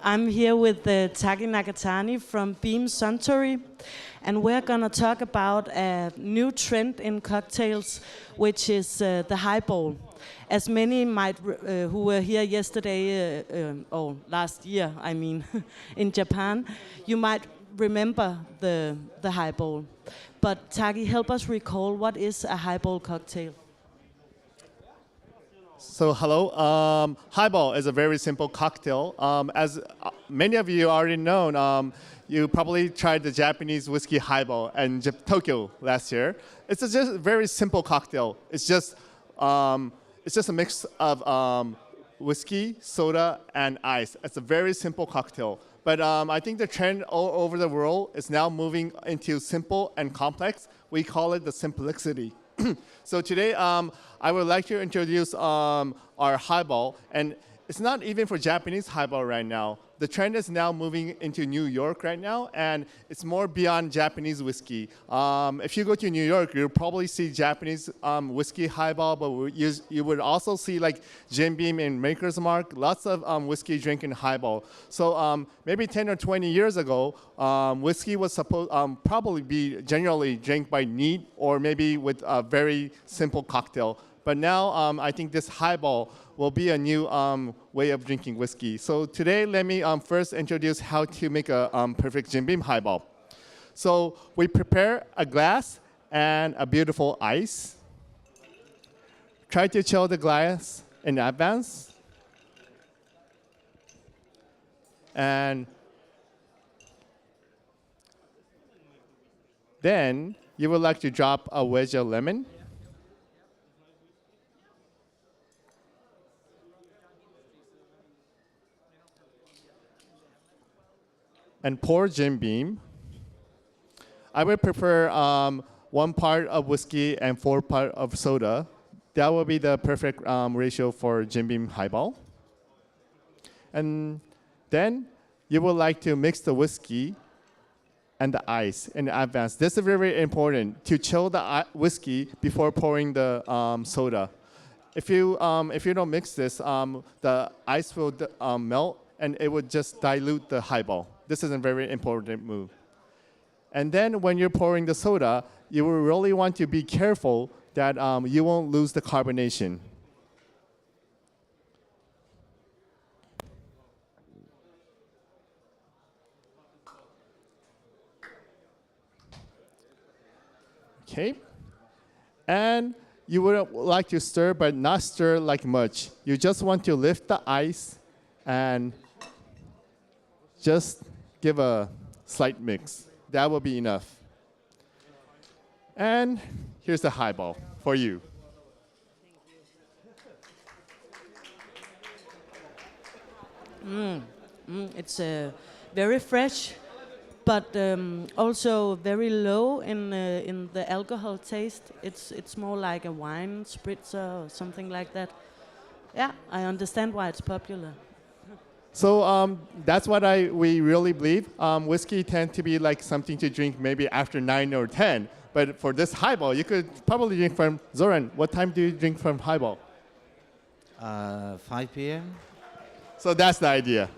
I'm here with Taki Nakatani from Beam Suntory, and we're going to talk about a new trend in cocktails, which is the highball. As many might, who were here yesterday, or last year, I mean, in Japan, you might remember the highball. But Taki, help us recall, what is a highball cocktail? So hello, highball is a very simple cocktail. As many of you already know, you probably tried the Japanese whiskey highball in Tokyo last year. It's just a very simple cocktail. It's just a mix of whiskey, soda, and ice. It's a very simple cocktail. But I think the trend all over the world is now moving into simple and complex. We call it the simplicity. So today, I would like to introduce our highball, and it's not even for Japanese highball right now. The trend is now moving into New York right now, and it's more beyond Japanese whiskey. If you go to New York, you'll probably see Japanese whiskey highball, but you would also see like Jim Beam and Maker's Mark, lots of whiskey drinking highball. So maybe 10 or 20 years ago, whiskey was supposed probably be generally drank by neat or maybe with a very simple cocktail. But now I think this highball will be a new way of drinking whiskey. So today, let me first introduce how to make a perfect Jim Beam highball. So we prepare a glass and a beautiful ice. Try to chill the glass in advance. And then you would like to drop a wedge of lemon. And pour Jim Beam. I would prefer 1 part of whiskey and 4 parts of soda. That will be the perfect ratio for Jim Beam highball. And then you would like to mix the whiskey and the ice in advance. This is very important to chill the whiskey before pouring the soda. If you don't mix this, the ice will melt and it would just dilute the highball. This is a very important move. And then when you're pouring the soda, you will really want to be careful that you won't lose the carbonation. Okay. And you would like to stir, but not stir like much. You just want to lift the ice and just give a slight mix. That will be enough. And here's the highball for you. It's very fresh, but also very low in the alcohol taste. It's more like a wine spritzer or something like that. Yeah, I understand why it's popular. So that's what we really believe. Whiskey tends to be like something to drink maybe after 9 or 10. But for this highball, you could probably drink from Zoran. What time do you drink from highball? 5 p.m. So that's the idea.